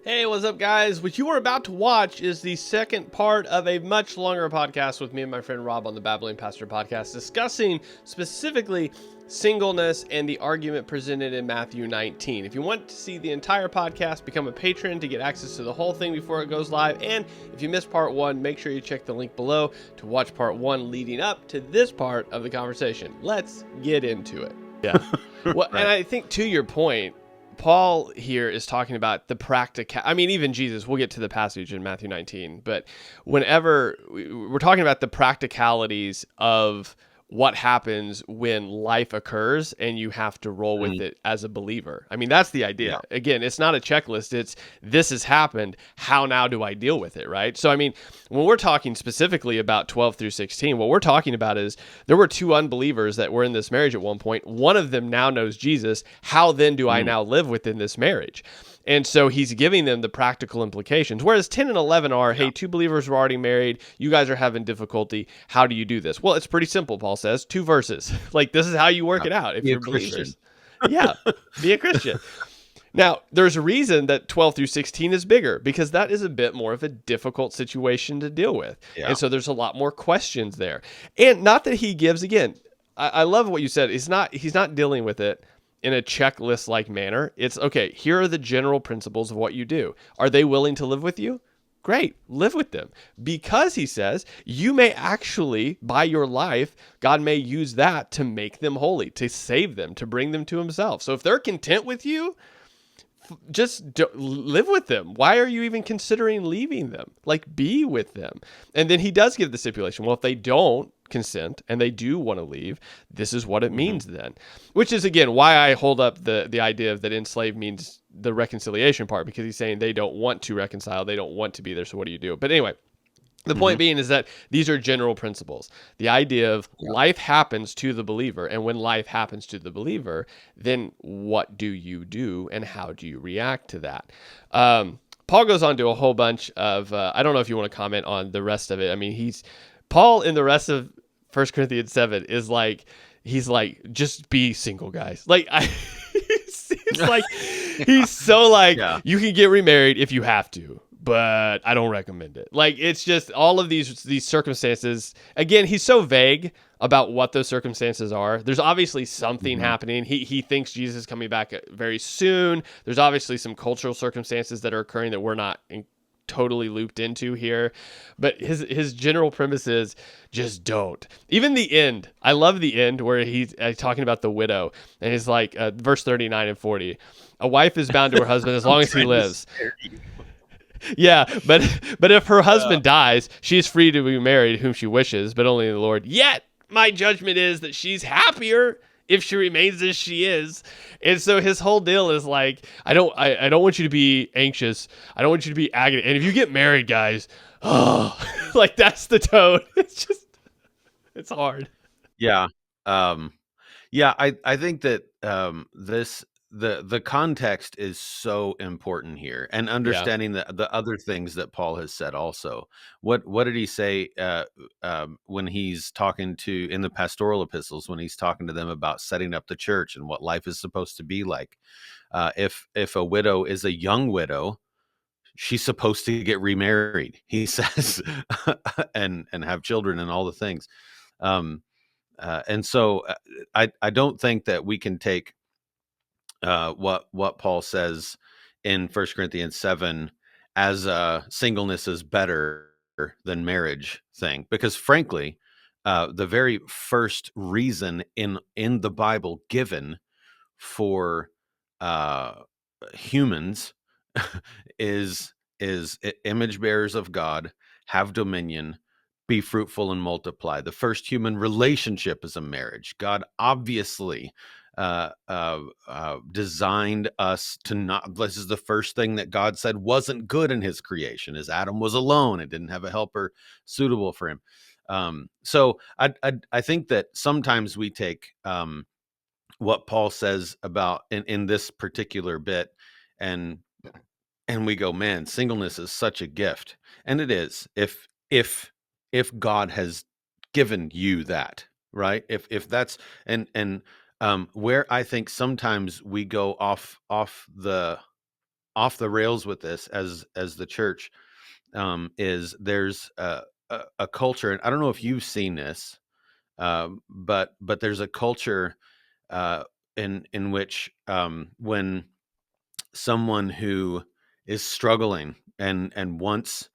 Hey, what's up, guys? What you are about to watch is the second part of a much longer podcast with me and my friend Rob on the Babbling Pastor podcast, discussing specifically singleness and the argument presented in Matthew 19. If you want to see the entire podcast, become a patron to get access to the whole thing before it goes live. And if you missed part one, make sure you check the link below to watch part one leading up to this part of the conversation. Let's get into it. Yeah. Well, right. And I think to your point, Paul here is talking about the even Jesus, we'll get to the passage in Matthew 19, but whenever we're talking about the practicalities of what happens when life occurs and you have to roll with it as a believer. I mean, that's the idea. Yeah. Again, it's not a checklist. It's this has happened. How now do I deal with it? Right. So, I mean, when we're talking specifically about 12 through 16, what we're talking about is there were two unbelievers that were in this marriage at one point. One of them now knows Jesus. How then do I now live within this marriage? And so he's giving them the practical implications. Whereas 10 and 11 are, hey, two believers were already married. You guys are having difficulty. How do you do this? Well, it's pretty simple, Paul says. 2 verses. Like, this is how you work it out if you're believers. Yeah, be a Christian. Now, there's a reason that 12 through 16 is bigger, because that is a bit more of a difficult situation to deal with. Yeah. And so there's a lot more questions there. And not that he gives, again, I love what you said. He's not dealing with it in a checklist-like manner. It's, okay, here are the general principles of what you do. Are they willing to live with you? Great, live with them. Because, he says, you may actually, by your life, God may use that to make them holy, to save them, to bring them to himself. So if they're content with you, just live with them. Why are you even considering leaving them? Like, be with them. And then he does give the stipulation. Well, if they don't consent and they do want to leave, this is what it means then. Which is, again, why I hold up the idea of that enslaved means the reconciliation part, because he's saying they don't want to reconcile. They don't want to be there. So what do you do? But anyway, the point being is that these are general principles. The idea of life happens to the believer, and when life happens to the believer, then what do you do and how do you react to that? Paul goes on to a whole bunch of, I don't know if you want to comment on the rest of it. I mean, Paul in the rest of 1 Corinthians 7 is like, he's like, just be single, guys. Like, he's so like, you can get remarried if you have to, but I don't recommend it. Like, it's just all of these circumstances. Again, he's so vague about what those circumstances are. There's obviously something happening. He thinks Jesus is coming back very soon. There's obviously some cultural circumstances that are occurring that we're not totally looped into here. But his general premise is just don't. Even the end. I love the end where he's talking about the widow. And he's like, verse 39 and 40. A wife is bound to her husband as long as he lives. Yeah, but if her husband dies, she is free to be married whom she wishes, but only in the Lord. Yet my judgment is that she's happier if she remains as she is. And so his whole deal is like, I don't want you to be anxious. I don't want you to be agony. And if you get married, guys, like, that's the tone. It's hard. Yeah. I think that the context is so important here, and understanding the other things that Paul has said also. What did he say when he's talking in the pastoral epistles, when he's talking to them about setting up the church and what life is supposed to be like? If a widow is a young widow, she's supposed to get remarried, he says, and have children and all the things. And so I don't think that we can take what Paul says in 1 Corinthians 7 as singleness is better than marriage thing, because frankly, the very first reason in the Bible given for humans is image bearers of God, have dominion, be fruitful and multiply. The first human relationship is a marriage. God obviously designed us to not. This is the first thing that God said wasn't good in his creation, is Adam was alone and didn't have a helper suitable for him. So I think that sometimes we take what Paul says about in this particular bit, and we go, man, singleness is such a gift. And it is, if God has given you that, right? If that's, and where I think sometimes we go off the off the rails with this as the church, is there's a culture, and I don't know if you've seen this, but there's a culture in which, when someone who is struggling and wants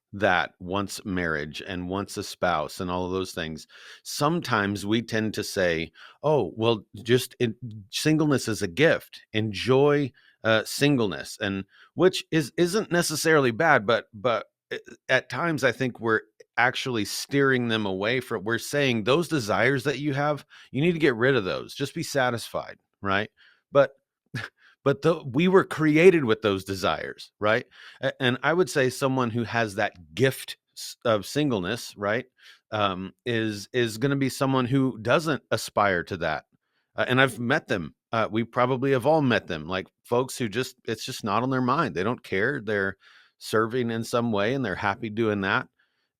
marriage and wants a spouse and all of those things, sometimes we tend to say, oh, well, singleness is a gift, enjoy singleness, and which isn't necessarily bad, but at times I think we're actually steering them away from. We're saying those desires that you have, you need to get rid of those, just be satisfied, right? But we were created with those desires, right? And I would say someone who has that gift of singleness, right, is going to be someone who doesn't aspire to that. And I've met them. We probably have all met them, like folks who it's just not on their mind. They don't care. They're serving in some way and they're happy doing that.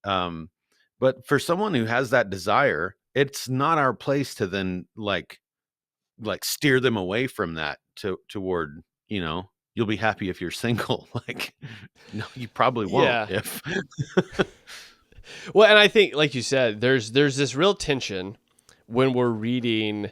But for someone who has that desire, it's not our place to then like steer them away from that toward, you'll be happy if you're single. Like, no, you probably won't. Yeah. If Well, and I think, like you said, there's this real tension when we're reading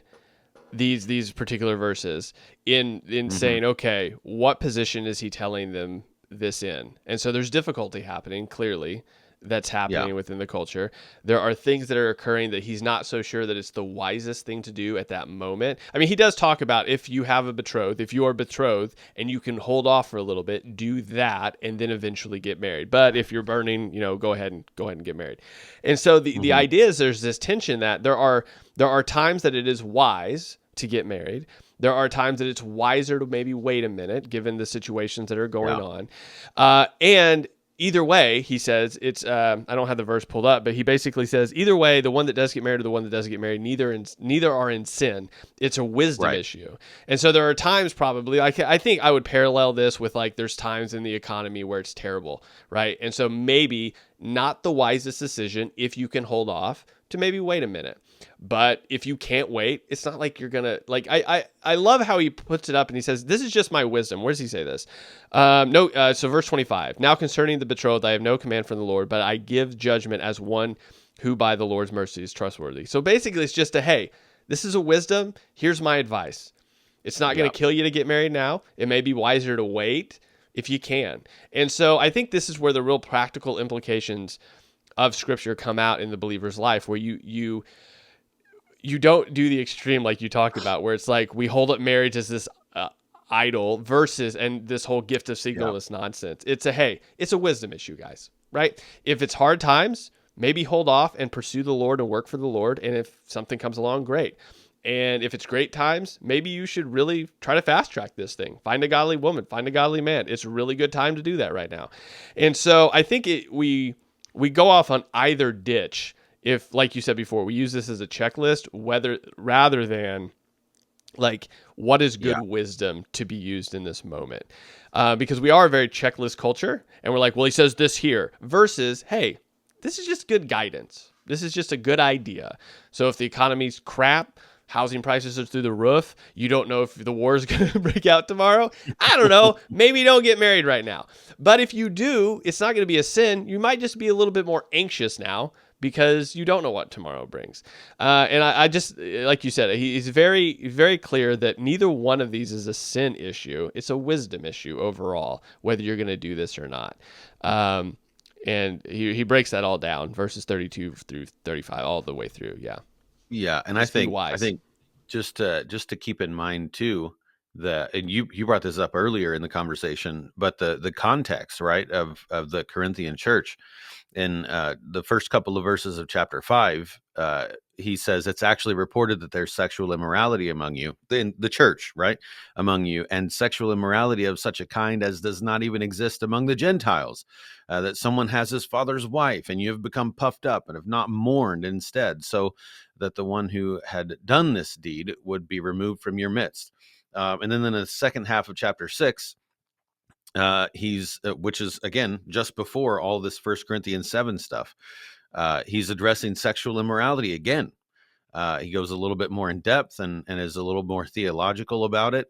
these particular verses in saying, okay, what position is he telling them this in? And so there's difficulty happening, clearly, that's happening within the culture. There are things that are occurring that he's not so sure that it's the wisest thing to do at that moment. I mean, he does talk about if you have a betrothed, if you are betrothed and you can hold off for a little bit, do that and then eventually get married. But if you're burning, go ahead and get married. And so the idea is there's this tension that there are times that it is wise to get married. There are times that it's wiser to maybe wait a minute, given the situations that are going on. And either way, he says, it's, I don't have the verse pulled up, but he basically says, either way, the one that does get married or the one that doesn't get married, neither are in sin. It's a wisdom issue. And so there are times probably, I think I would parallel this with like, there's times in the economy where it's terrible, right? And so maybe not the wisest decision if you can hold off to maybe wait a minute. But if you can't wait, it's not like you're going to, like, I love how he puts it up and he says, this is just my wisdom. Where does he say this? So verse 25, now concerning the betrothed, I have no command from the Lord, but I give judgment as one who by the Lord's mercy is trustworthy. So basically it's just hey, this is a wisdom. Here's my advice. It's not going to kill you to get married now. It may be wiser to wait if you can. And so I think this is where the real practical implications of Scripture come out in the believer's life, where you don't do the extreme like you talked about, where it's like we hold up marriage as this idol versus, and this whole gift of singleness nonsense. It's it's a wisdom issue, guys, right? If it's hard times, maybe hold off and pursue the Lord and work for the Lord. And if something comes along, great. And if it's great times, maybe you should really try to fast track this thing. Find a godly woman, find a godly man. It's a really good time to do that right now. And so I think we go off on either ditch. If, like you said before, we use this as a checklist, rather than like what is good wisdom to be used in this moment, because we are a very checklist culture, and we're like, well, he says this here, versus, hey, this is just good guidance. This is just a good idea. So if the economy's crap, housing prices are through the roof, you don't know if the war is going to break out tomorrow, I don't know, maybe don't get married right now. But if you do, it's not going to be a sin. You might just be a little bit more anxious now, because you don't know what tomorrow brings. And I just, like you said, he's very, very clear that neither one of these is a sin issue. It's a wisdom issue overall, whether you're going to do this or not. And he breaks that all down, verses 32 through 35, all the way through. Yeah. Yeah. And I think just to keep in mind too, and you brought this up earlier in the conversation, but the context, right, of the Corinthian church. In the first couple of verses of chapter 5, he says it's actually reported that there's sexual immorality among you, in the church, right, among you, and sexual immorality of such a kind as does not even exist among the Gentiles, that someone has his father's wife, and you have become puffed up and have not mourned instead, so that the one who had done this deed would be removed from your midst. And then in the second half of chapter 6, he's which is again just before all this 1 Corinthians 7 stuff, he's addressing sexual immorality again. He goes a little bit more in depth and is a little more theological about it,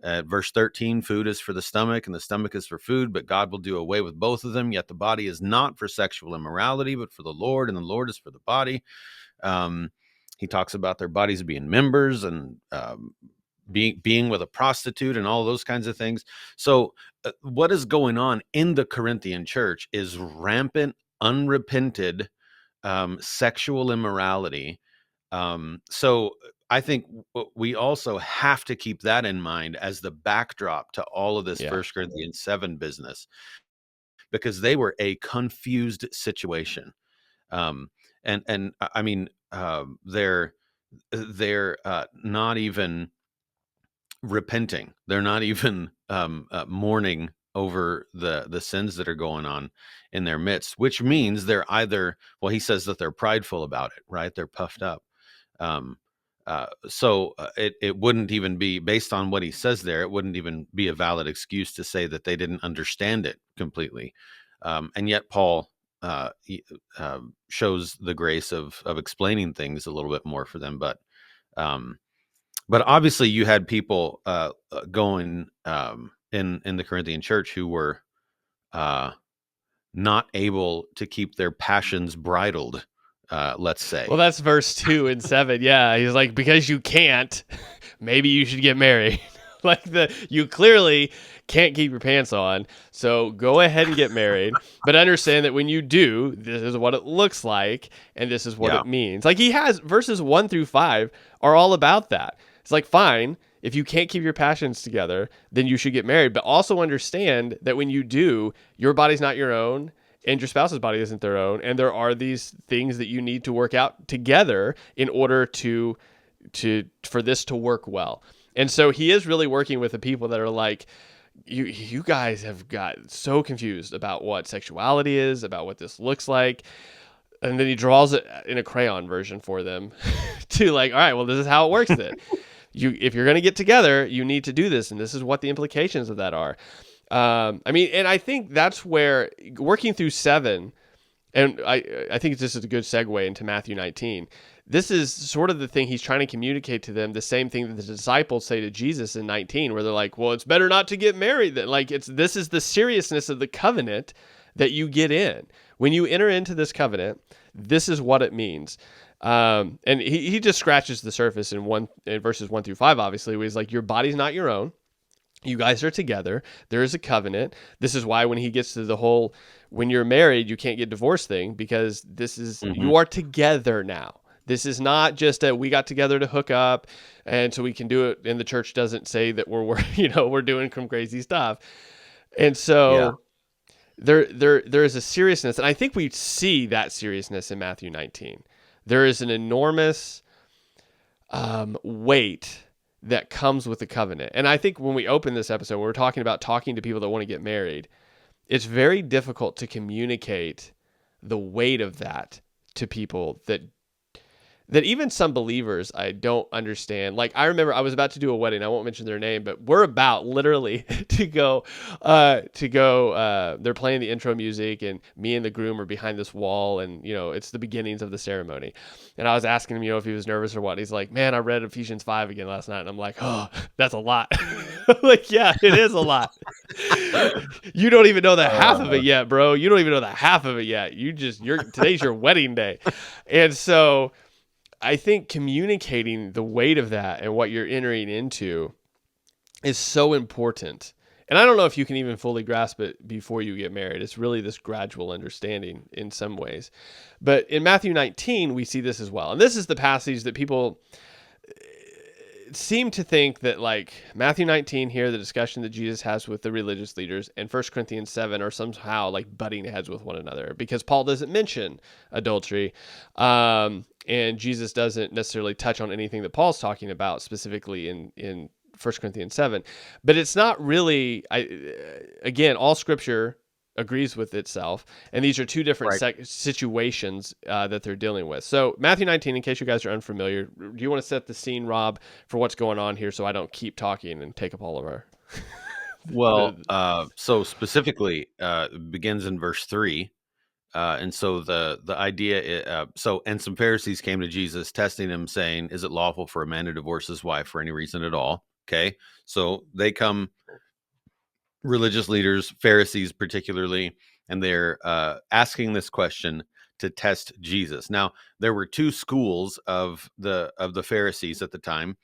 At verse 13, food is for the stomach and the stomach is for food, but God will do away with both of them. Yet the body is not for sexual immorality, but for the Lord, and the Lord is for the body. He talks about their bodies being members and being with a prostitute and all those kinds of things. So what is going on in the Corinthian church is rampant, unrepented sexual immorality. So I think we also have to keep that in mind as the backdrop to all of this 1 Corinthians 7 business, because they were a confused situation. And I mean, they're not even repenting. They're not even mourning over the sins that are going on in their midst, which means they're either, well, he says that they're prideful about it, right? They're puffed up. So it wouldn't even be, based on what he says there, it wouldn't even be a valid excuse to say that they didn't understand it completely. And yet Paul shows the grace of explaining things a little bit more for them. But obviously you had people going in the Corinthian church who were not able to keep their passions bridled, let's say. Well, that's verse 2 and 7. Yeah, he's like, because you can't, maybe you should get married. Like, you clearly can't keep your pants on, so go ahead and get married. But understand that when you do, this is what it looks like, and this is what it means. Like, he has verses 1 through 5 are all about that. It's like, fine, if you can't keep your passions together, then you should get married. But also understand that when you do, your body's not your own, and your spouse's body isn't their own, and there are these things that you need to work out together in order for this to work well. And so he is really working with the people that are like, you guys have got so confused about what sexuality is, about what this looks like. And then he draws it in a crayon version for them to like, all right, well, this is how it works then. If you're going to get together, you need to do this. And this is what the implications of that are. I mean, and I think that's where working through 7, and I think this is a good segue into Matthew 19. This is sort of the thing he's trying to communicate to them, the same thing that the disciples say to Jesus in 19, where they're like, well, it's better not to get married. Like, this is the seriousness of the covenant that you get in. When you enter into this covenant, this is what it means. And he just scratches the surface in verses 1 through 5, obviously, where he's like, your body's not your own. You guys are together. There is a covenant. This is why when he gets to the whole, when you're married, you can't get divorced thing, because this is, you are together now. This is not just a, we got together to hook up and so we can do it. And the church doesn't say that we're doing some crazy stuff. And so there is a seriousness. And I think we see that seriousness in Matthew 19. There is an enormous weight that comes with the covenant. And I think when we open this episode, when we're talking about talking to people that want to get married, it's very difficult to communicate the weight of that to people that even some believers I don't understand. Like, I remember I was about to do a wedding. I won't mention their name, but we're about literally to go. They're playing the intro music, and me and the groom are behind this wall, and it's the beginnings of the ceremony. And I was asking him, if he was nervous or what. He's like, "Man, I read Ephesians 5 again last night," and I'm like, "Oh, that's a lot." I'm like, yeah, it is a lot. You don't even know the half of it yet, bro. You don't even know the half of it yet. Today's your wedding day, and so I think communicating the weight of that and what you're entering into is so important. And I don't know if you can even fully grasp it before you get married. It's really this gradual understanding in some ways. But in Matthew 19, we see this as well. And this is the passage that people seem to think that, like, Matthew 19 here, the discussion that Jesus has with the religious leaders, and 1 Corinthians 7 are somehow like butting heads with one another, because Paul doesn't mention adultery. And Jesus doesn't necessarily touch on anything that Paul's talking about specifically in 1 Corinthians 7. But it's not really, again, all scripture agrees with itself. And these are two different situations that they're dealing with. So Matthew 19, in case you guys are unfamiliar, do you want to set the scene, Rob, for what's going on here so I don't keep talking and take up all of our... Well, so specifically, it begins in verse 3. And so the idea, and some Pharisees came to Jesus, testing him, saying, "Is it lawful for a man to divorce his wife for any reason at all?" Okay, so they come, religious leaders, Pharisees particularly, and they're asking this question to test Jesus. Now, there were two schools of the Pharisees at the time,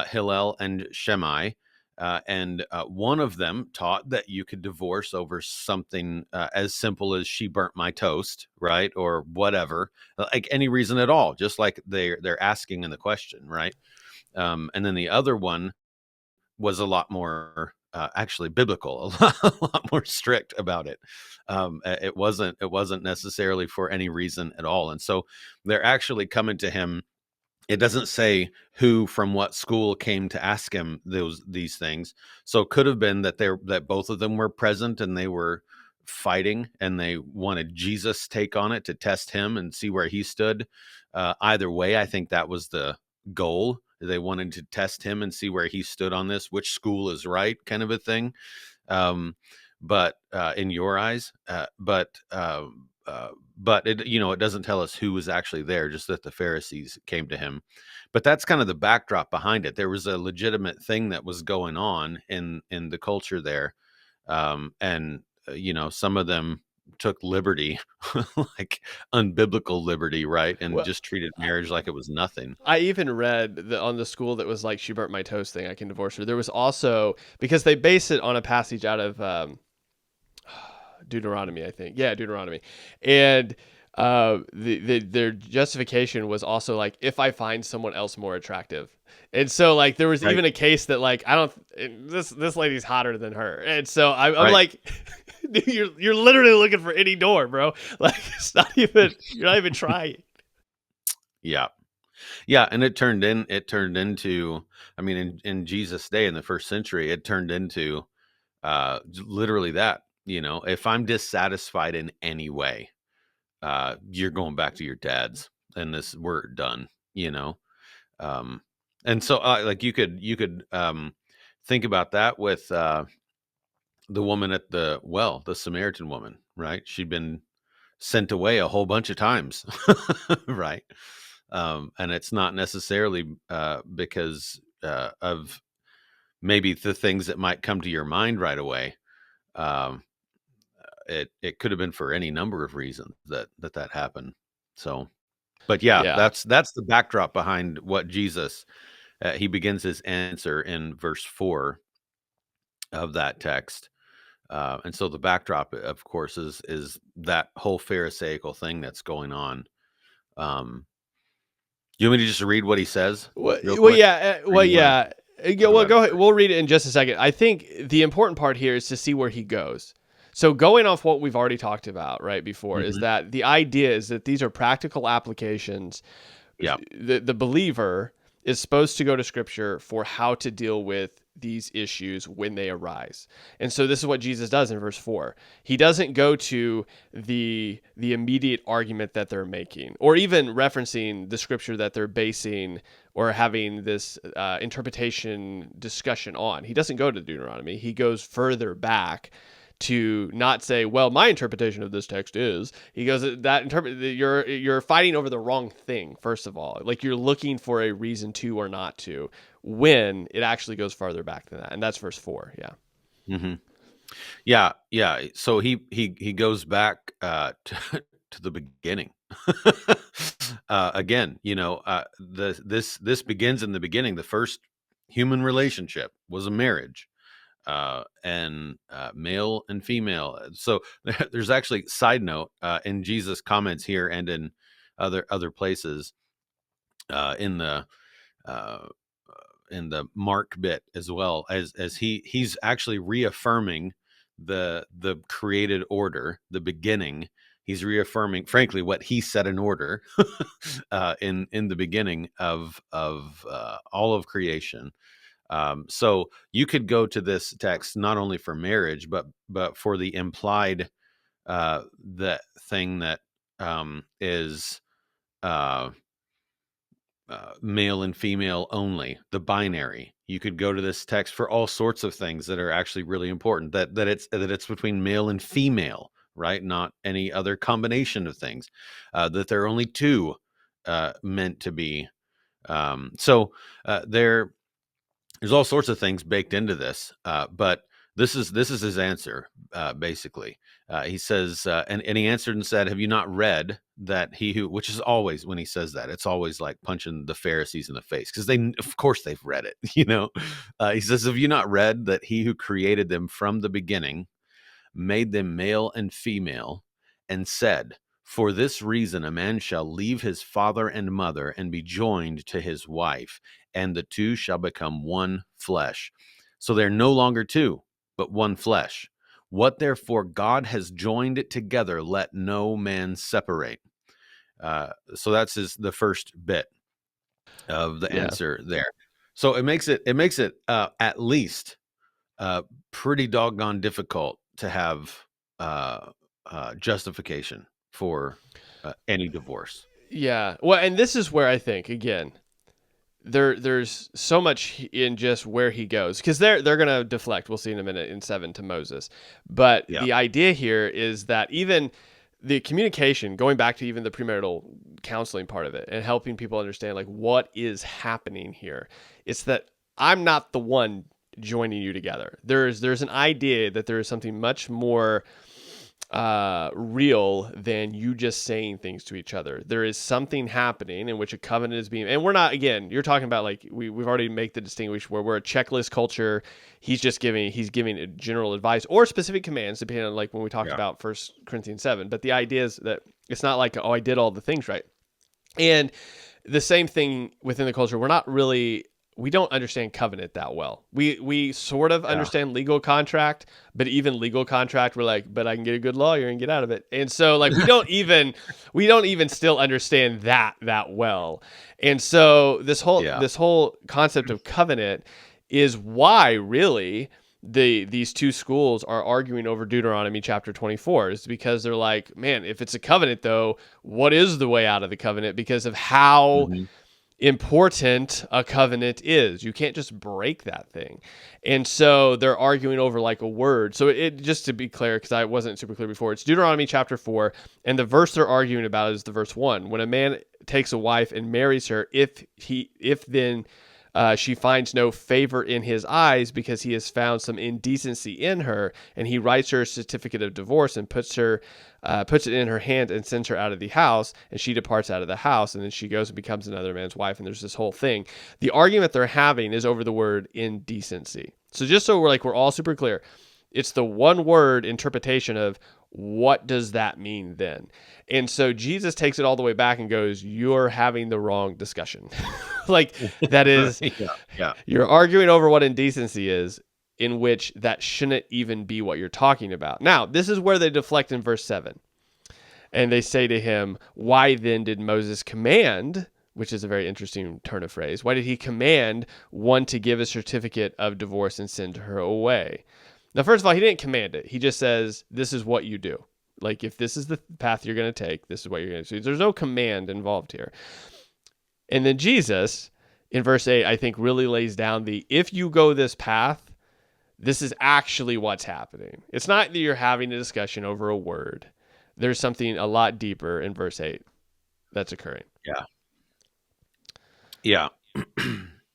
Hillel and Shammai, and one of them taught that you could divorce over something as simple as she burnt my toast, right, or whatever, like any reason at all, just like they're asking in the question, right? And then the other one was a lot more actually biblical, a lot more strict about it. It wasn't necessarily for any reason at all. And so they're actually coming to him. It doesn't say who from what school came to ask him these things. So it could have been that both of them were present and they were fighting and they wanted Jesus' take on it to test him and see where he stood. Either way, I think that was the goal. They wanted to test him and see where he stood on this, which school is right, kind of a thing. But in your eyes, but it, it doesn't tell us who was actually there, just that the Pharisees came to him. But that's kind of the backdrop behind it. There was a legitimate thing that was going on in the culture there, and some of them took liberty, like unbiblical liberty, right, and just treated marriage like it was nothing. I even read on the school that was like, she burnt my toast thing, I can divorce her. There was also, because they base it on a passage out of Deuteronomy, I think. Yeah, Deuteronomy. And their justification was also like, if I find someone else more attractive. And so like there was Right. even a case that like, this lady's hotter than her. And so I'm Right. like, dude, you're literally looking for any door, bro. Like you're not even trying. Yeah. Yeah, and it turned into, I mean, in Jesus' day, in the first century, it turned into literally that. If I'm dissatisfied in any way, you're going back to your dad's, and we're done. And so like you could think about that with the woman at the well, the Samaritan woman, right? She'd been sent away a whole bunch of times, right? And it's not necessarily because of maybe the things that might come to your mind right away. Um, it could have been for any number of reasons that happened. So, but yeah, Yeah. that's the backdrop behind what Jesus. He begins his answer in verse 4 of that text. And so the backdrop, of course, is that whole Pharisaical thing that's going on. You want me to just read what he says real quick? Yeah. Well, go ahead. We'll read it in just a second. I think the important part here is to see where he goes. So going off what we've already talked about right before is that the idea is that these are practical applications. Yeah. The believer is supposed to go to Scripture for how to deal with these issues when they arise. And so this is what Jesus does in verse 4. He doesn't go to the immediate argument that they're making, or even referencing the Scripture that they're basing or having this interpretation discussion on. He doesn't go to Deuteronomy. He goes further back to not say, well, my interpretation of this text is. He goes, you're fighting over the wrong thing, first of all. Like you're looking for a reason to or not to, when it actually goes farther back than that. And that's verse 4. Yeah. Mm-hmm. Yeah. So he goes back to the beginning. Again, this begins in the beginning. The first human relationship was a marriage. And male and female. So there's actually, side note, in Jesus' comments here and in other places, in the Mark bit as well, as he's actually reaffirming the created order, the beginning. He's reaffirming, frankly, what he set in order in the beginning of all of creation. So you could go to this text not only for marriage, but for the implied that thing that is male and female only, the binary. You could go to this text for all sorts of things that are actually really important. That it's between male and female, right? Not any other combination of things. That there are only two meant to be. So there. There's all sorts of things baked into this, but this is his answer, basically. He says, and he answered and said, "Have you not read that he who," which is always, when he says that, it's always like punching the Pharisees in the face, because of course, they've read it. He says, "Have you not read that he who created them from the beginning made them male and female, and said, 'For this reason a man shall leave his father and mother and be joined to his wife, and the two shall become one flesh.' So they're no longer two, but one flesh. What therefore God has joined it together, let no man separate." So that's the first bit of the answer there. So it makes it at least pretty doggone difficult to have justification for any divorce. Yeah. Well, and this is where I think, again, there's so much in just where he goes, because they're going to deflect. We'll see in a minute in 7 to Moses. But the idea here is that even the communication, going back to even the premarital counseling part of it and helping people understand like what is happening here, it's that I'm not the one joining you together. There's an idea that there is something much more real than you just saying things to each other. There is something happening in which a covenant is being, and we're not, again, you're talking about like, we've already made the distinguish where we're a checklist culture. He's giving a general advice or specific commands, depending on like when we talked about 1 Corinthians 7. But the idea is that it's not like, oh, I did all the things right. And the same thing within the culture, we don't understand covenant that well. We sort of understand legal contract, but even legal contract, we're like, but I can get a good lawyer and get out of it. And so like, we don't even still understand that well. And so this whole concept of covenant is why really these two schools are arguing over Deuteronomy chapter 24, is because they're like, man, if it's a covenant though, what is the way out of the covenant? Because of how important a covenant is. You can't just break that thing. And so they're arguing over like a word. So it just to be clear, because I wasn't super clear before, it's Deuteronomy chapter 4, and the verse they're arguing about is the verse 1. When a man takes a wife and marries her, if then she finds no favor in his eyes because he has found some indecency in her, and he writes her a certificate of divorce and puts it in her hand and sends her out of the house, and she departs out of the house, and then she goes and becomes another man's wife, and there's this whole thing. The argument they're having is over the word indecency. So just so we're all super clear, it's the one word interpretation of what does that mean then? And so Jesus takes it all the way back and goes, you're having the wrong discussion. Like that is, you're arguing over what indecency is, in which that shouldn't even be what you're talking about. Now, this is where they deflect in verse 7. And they say to him, why then did Moses command, which is a very interesting turn of phrase, why did he command one to give a certificate of divorce and send her away? Now, first of all, he didn't command it. He just says, this is what you do. Like, if this is the path you're going to take, this is what you're going to do. There's no command involved here. And then Jesus, in verse 8, I think really lays down if you go this path, this is actually what's happening. It's not that you're having a discussion over a word. There's something a lot deeper in verse 8 that's occurring. Yeah.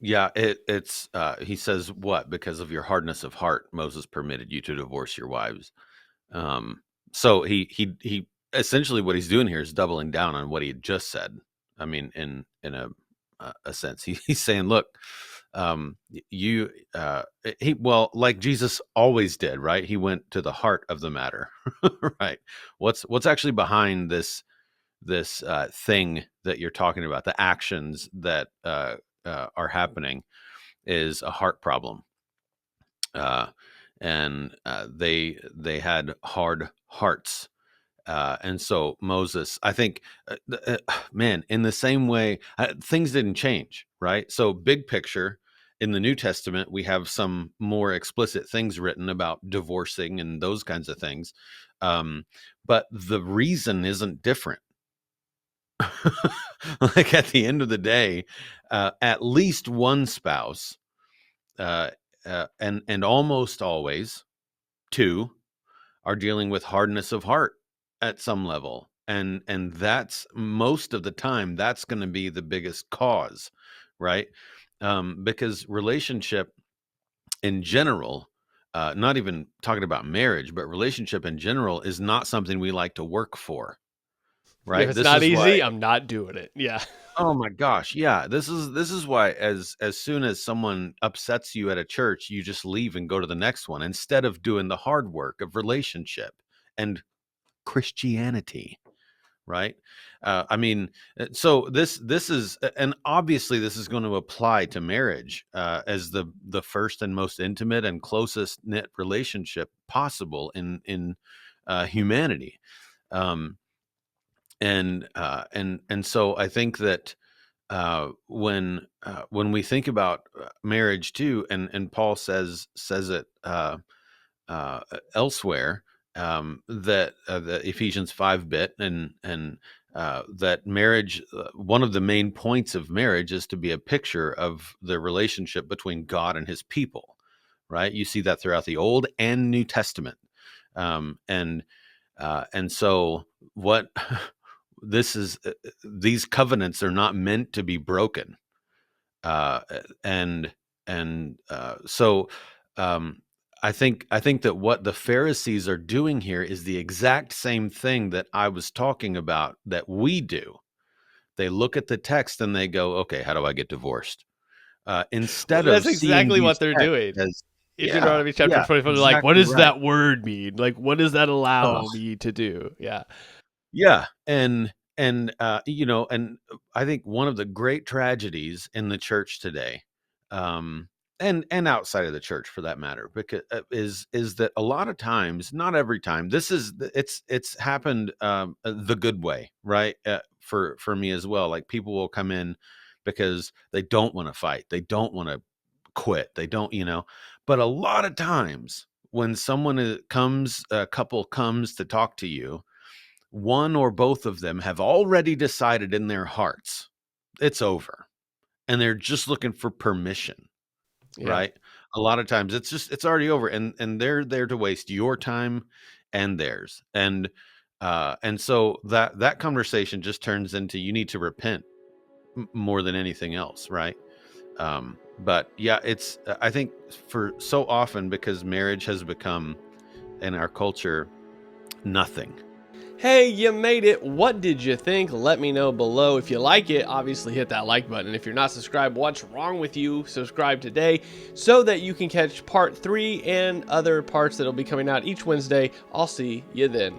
Yeah, it's he says, what? Because of your hardness of heart, Moses permitted you to divorce your wives. So he essentially what he's doing here is doubling down on what he had just said. I mean, in a sense, he's saying, look, like Jesus always did, right? He went to the heart of the matter, right? What's actually behind this thing that you're talking about, the actions that are happening, is a heart problem. And they had hard hearts. And so Moses, I think, man, in the same way, things didn't change, right? So big picture, in the New Testament, we have some more explicit things written about divorcing and those kinds of things. But the reason isn't different. Like at the end of the day, at least one spouse, and almost always two, are dealing with hardness of heart at some level, and that's most of the time that's going to be the biggest cause, right? because relationship in general, not even talking about marriage, but relationship in general is not something we like to work for, right? If it's This not is why. easy, I'm not doing it. Yeah. Oh my gosh, yeah. This is why as soon as someone upsets you at a church, you just leave and go to the next one instead of doing the hard work of relationship and Christianity, right? I mean, so this is, and obviously this is going to apply to marriage as the first and most intimate and closest knit relationship possible in humanity. Um, and so I think that when we think about marriage too, and Paul says it elsewhere, that the Ephesians 5 bit, and that marriage, one of the main points of marriage is to be a picture of the relationship between God and His people, right? You see that throughout the Old and New Testament, and so what this is, these covenants are not meant to be broken, uh, and so I think that what the Pharisees are doing here is the exact same thing that I was talking about that we do. They look at the text and they go, "Okay, how do I get divorced?" Well, Instead of that's seeing exactly these what they're texts doing. as, In yeah, Deuteronomy chapter yeah, 24, they're like, what exactly does right. that word mean? Like, what does that allow me to do? Yeah. Yeah, and and I think one of the great tragedies in the church today, um, and outside of the church for that matter, because is that a lot of times, not every time, it's happened the good way, right? For me as well, like people will come in because they don't want to fight, they don't want to quit, they don't, but a lot of times when a couple comes to talk to you, one or both of them have already decided in their hearts it's over, and they're just looking for permission, Yeah. right? A lot of times it's already over, and they're there to waste your time and theirs, and so that conversation just turns into, you need to repent more than anything else, right? But yeah, it's, I think, for so often, because marriage has become in our culture nothing. Hey, you made it. What did you think? Let me know below. If you like it, obviously hit that like button. If you're not subscribed, what's wrong with you? Subscribe today so that you can catch part 3 and other parts that'll be coming out each Wednesday. I'll see you then.